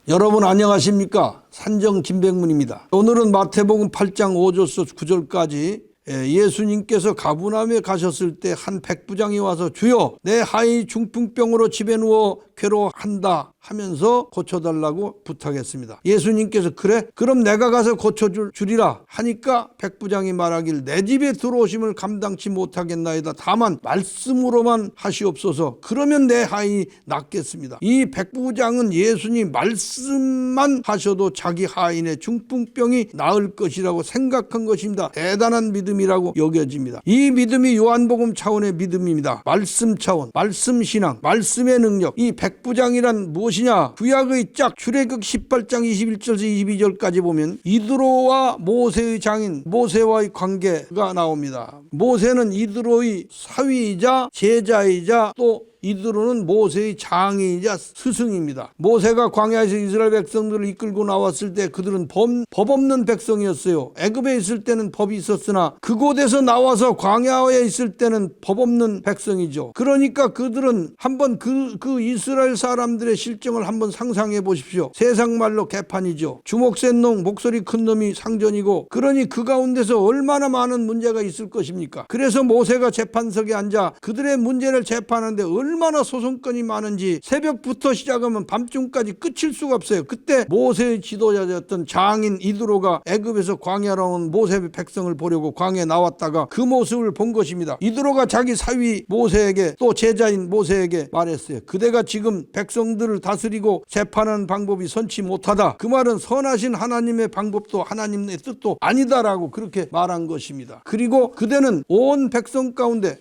여러분 안녕하십니까? 산정 김백문입니다. 오늘은 마태복음 8장 5절서 9절까지 예수님께서 가버나움에 가셨을 때 한 백부장이 와서 주여 내 하인이 중풍병으로 집에 누워 괴로워한다 하면서 고쳐달라고 부탁했습니다. 예수님께서 그래? 그럼 내가 가서 고쳐주리라 하니까 백부장이 말하길 내 집에 들어오심을 감당치 못하겠나이다. 다만 말씀으로만 하시옵소서. 그러면 내 하인이 낫겠습니다. 이 백부장은 예수님 말씀만 하셔도 자기 하인의 중풍병이 나을 것이라고 생각한 것입니다. 대단한 믿음이라고 여겨집니다. 이 믿음이 요한복음 차원의 믿음입니다. 말씀 차원, 말씀 신앙, 말씀의 능력. 이 백부장이란 무엇이냐? 구약의 짝 출애굽 18장 21절에서 22절까지 보면 이드로와 모세의 장인 모세와의 관계가 나옵니다. 모세는 이드로의 사위이자 제자이자 또 이드로는 모세의 장인이자 스승입니다. 모세가 광야에서 이스라엘 백성들을 이끌고 나왔을 때 그들은 법 없는 백성이었어요. 애굽에 있을 때는 법이 있었으나 그곳에서 나와서 광야에 있을 때는 법 없는 백성이죠. 그러니까 그들은 한번 그 이스라엘 사람들의 실정을 한번 상상해 보십시오. 세상 말로 개판이죠. 주먹 센 놈, 목소리 큰 놈이 상전이고, 그러니 그 가운데서 얼마나 많은 문제가 있을 것입니까? 그래서 모세가 재판석에 앉아 그들의 문제를 재판하는데 얼마나 소송건이 많은지 새벽부터 시작하면 밤중까지 끝일 수가 없어요. 그때 모세의 지도자였던 장인 이드로가 애굽에서 광야로 온 모세의 백성을 보려고 광야에 나왔다가 그 모습을 본 것입니다. 이드로가 자기 사위 모세에게 또 제자인 모세에게 말했어요. 그대가 지금 백성들을 다스리고 재판하는 방법이 선치 못하다. 그 말은 선하신 하나님의 방법도 하나님의 뜻도 아니다라고 그렇게 말한 것입니다. 그리고 그대는 온 백성 가운데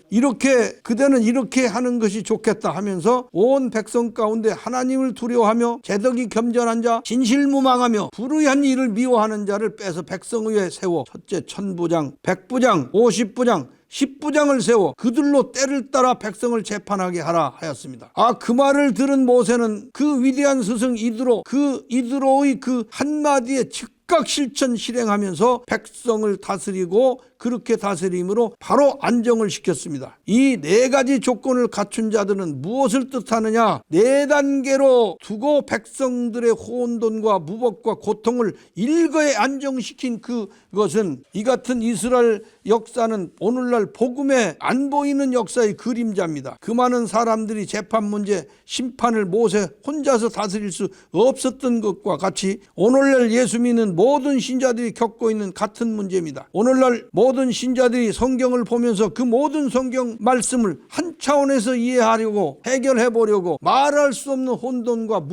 그대는 이렇게 하는 것이 좋겠다 하면서 온 백성 가운데 하나님을 두려워하며 제덕이 겸전한 자, 진실무망하며 불의한 일을 미워하는 자를 빼서 백성 위에 세워 첫째 천부장, 백부장, 50부장, 10부장을 세워 그들로 때를 따라 백성을 재판하게 하라 하였습니다. 그 말을 들은 모세는 그 위대한 스승 이드로의 그 한마디에 즉각 실천 실행하면서 백성을 다스리고 그렇게 다스림으로 바로 안정을 시켰습니다. 이 네 가지 조건을 갖춘 자들은 무엇을 뜻하느냐? 네 단계로 두고 백성들의 혼돈과 무법과 고통을 일거에 안정시킨 그것은 이 같은 이스라엘 역사는 오늘날 복음에 안 보이는 역사의 그림자입니다. 그 많은 사람들이 재판 문제, 심판을 모세 혼자서 다스릴 수 없었던 것과 같이 오늘날 예수 믿는 모든 신자들이 겪고 있는 같은 문제입니다. 오늘날 모든 신자들이 성경을 보면서 그 모든 성경 말씀을 한 차원에서 이해하려고 해결해 보려고 말할 수 없는 혼돈과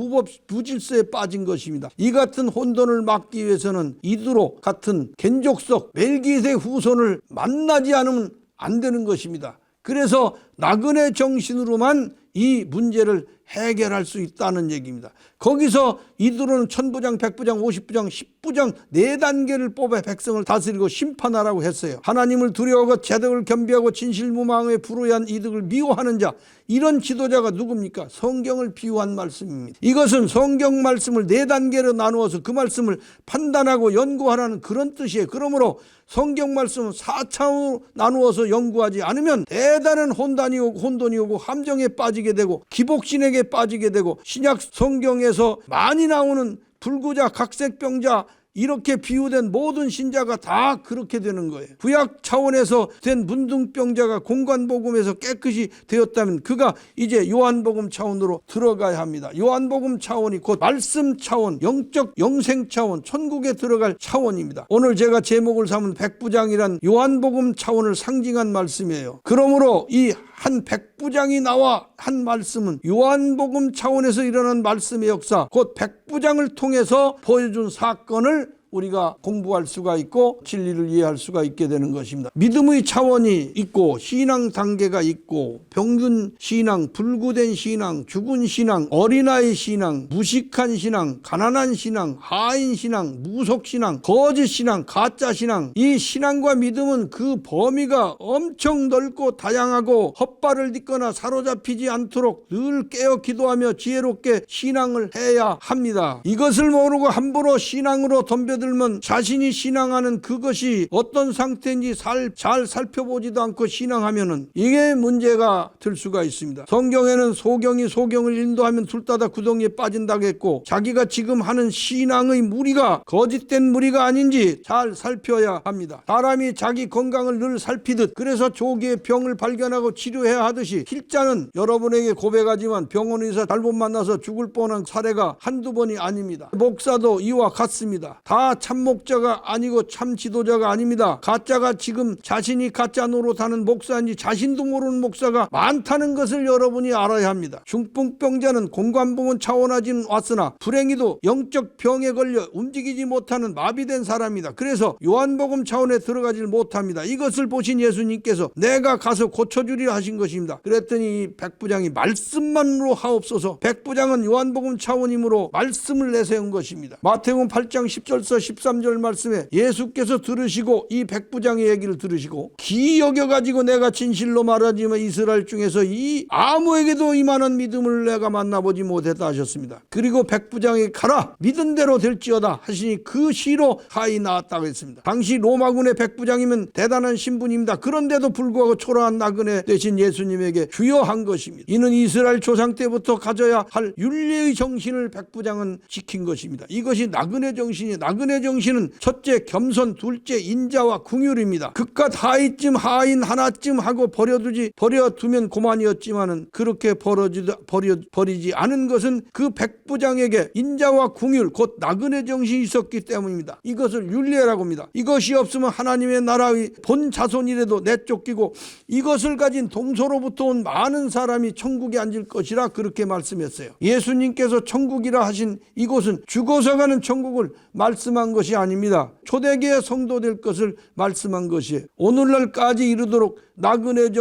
무질서에 빠진 것입니다. 이 같은 혼돈을 막기 위해서는 이드로 같은 겐족속 멜기세 후손을 만나지 않으면 안 되는 것입니다. 그래서 나그네 정신으로만 이 문제를 해결할 수 있다는 얘기입니다. 거기서 이드로는 천부장, 백부장, 50부장, 10부장 네 단계를 뽑아 백성을 다스리고 심판하라고 했어요. 하나님을 두려워하고 제덕을 겸비하고 진실무망의 불의한 이득을 미워하는 자, 이런 지도자가 누굽니까? 성경을 비유한 말씀입니다. 이것은 성경 말씀을 네 단계로 나누어서 그 말씀을 판단하고 연구하라는 그런 뜻이에요. 그러므로 성경 말씀은 4차원으로 나누어서 연구하지 않으면 대단한 혼돈이 오고 함정에 빠지게 되고 기복신에게 빠지게 되고 신약 성경에서 많이 나오는 불구자, 각색병자 이렇게 비유된 모든 신자가 다 그렇게 되는 거예요. 구약 차원에서 된 문둥병자가 공관복음에서 깨끗이 되었다면 그가 이제 요한복음 차원으로 들어가야 합니다. 요한복음 차원이 곧 말씀 차원, 영적 영생 차원, 천국에 들어갈 차원입니다. 오늘 제가 제목을 삼은 백부장이란 요한복음 차원을 상징한 말씀이에요. 그러므로 이 한 백부장이 나와 한 말씀은 요한복음 차원에서 일어난 말씀의 역사, 곧 백부장을 통해서 보여준 사건을 우리가 공부할 수가 있고 진리를 이해할 수가 있게 되는 것입니다. 믿음의 차원이 있고 신앙 단계가 있고 병든 신앙, 불구된 신앙, 죽은 신앙, 어린아이 신앙, 무식한 신앙, 가난한 신앙, 하인 신앙, 무속 신앙, 거짓 신앙, 가짜 신앙. 이 신앙과 믿음은 그 범위가 엄청 넓고 다양하고 헛발을 딛거나 사로잡히지 않도록 늘 깨어 기도하며 지혜롭게 신앙을 해야 합니다. 이것을 모르고 함부로 신앙으로 덤벼 뛰어들면 자신이 신앙하는 그것이 어떤 상태인지 잘 살펴보지도 않고 신앙하면은 이게 문제가 될 수가 있습니다. 성경에는 소경이 소경을 인도하면 둘 다 구덩이에 빠진다고 했고, 자기가 지금 하는 신앙의 무리가 거짓된 무리가 아닌지 잘 살펴야 합니다. 사람이 자기 건강을 늘 살피듯, 그래서 조기에 병을 발견하고 치료해야 하듯이 필자는 여러분에게 고백하지만 병원 의사 잘못 만나서 죽을 뻔한 사례가 한두 번이 아닙니다. 목사도 이와 같습니다. 다 참목자가 아니고 참 지도자가 아닙니다. 가짜가 지금 자신이 가짜 노릇하는 목사인지 자신도 모르는 목사가 많다는 것을 여러분이 알아야 합니다. 중풍병자는 공관봉은 차원하진 왔으나 불행히도 영적 병에 걸려 움직이지 못하는 마비된 사람이다. 그래서 요한복음 차원에 들어가질 못합니다. 이것을 보신 예수님께서 내가 가서 고쳐주리라 하신 것입니다. 그랬더니 백부장이 말씀만으로 하옵소서. 백부장은 요한복음 차원이므로 말씀을 내세운 것입니다. 마태복음 8장 10절서 13절 말씀에 예수께서 들으시고 이 백부장의 얘기를 들으시고 기이 여겨가지고 내가 진실로 말하지만 이스라엘 중에서 이 아무에게도 이만한 믿음을 내가 만나보지 못했다 하셨습니다. 그리고 백부장에게 가라 믿은 대로 될지어다 하시니 그 시로 하이 나왔다고 했습니다. 당시 로마군의 백부장이면 대단한 신분입니다. 그런데도 불구하고 초라한 나그네 되신 예수님에게 주여한 것입니다. 이는 이스라엘 조상 때부터 가져야 할 윤리의 정신을 백부장은 지킨 것입니다. 이것이 나그네 정신이, 나그네 정신은 첫째 겸손, 둘째 인자와 궁율입니다. 그깟 하이쯤 하인 하나쯤 하고 버려두면 고만이었지만은 그렇게 버리지 않은 것은 그 백부장에게 인자와 궁율 곧 나그네 정신이 있었기 때문입니다. 이것을 윤례라고 합니다. 이것이 없으면 하나님의 나라의 본 자손이라도 내쫓기고 이것을 가진 동서로부터 온 많은 사람이 천국에 앉을 것이라 그렇게 말씀했어요. 예수님께서 천국이라 하신 이곳은 죽어서 가는 천국을 말씀한 것이 아닙니다. 초대교회 성도 될 것을 말씀한 것이에요. 오늘날까지 이르도록 나그네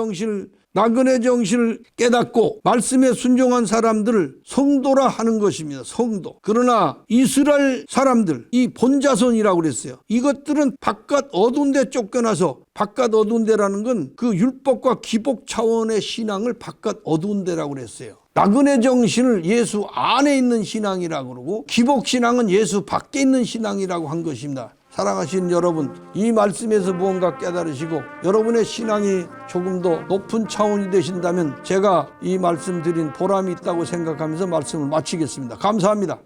정신을 깨닫고 말씀에 순종한 사람들을 성도라 하는 것입니다. 성도. 그러나 이스라엘 사람들, 이 본자손이라고 그랬어요. 이것들은 바깥 어두운 데 쫓겨나서, 바깥 어두운 데라는 건 그 율법과 기복 차원의 신앙을 바깥 어두운 데라고 그랬어요. 나그네 정신을 예수 안에 있는 신앙이라고 그러고 기복 신앙은 예수 밖에 있는 신앙이라고 한 것입니다. 사랑하신 여러분, 이 말씀에서 무언가 깨달으시고 여러분의 신앙이 조금 더 높은 차원이 되신다면 제가 이 말씀 드린 보람이 있다고 생각하면서 말씀을 마치겠습니다. 감사합니다.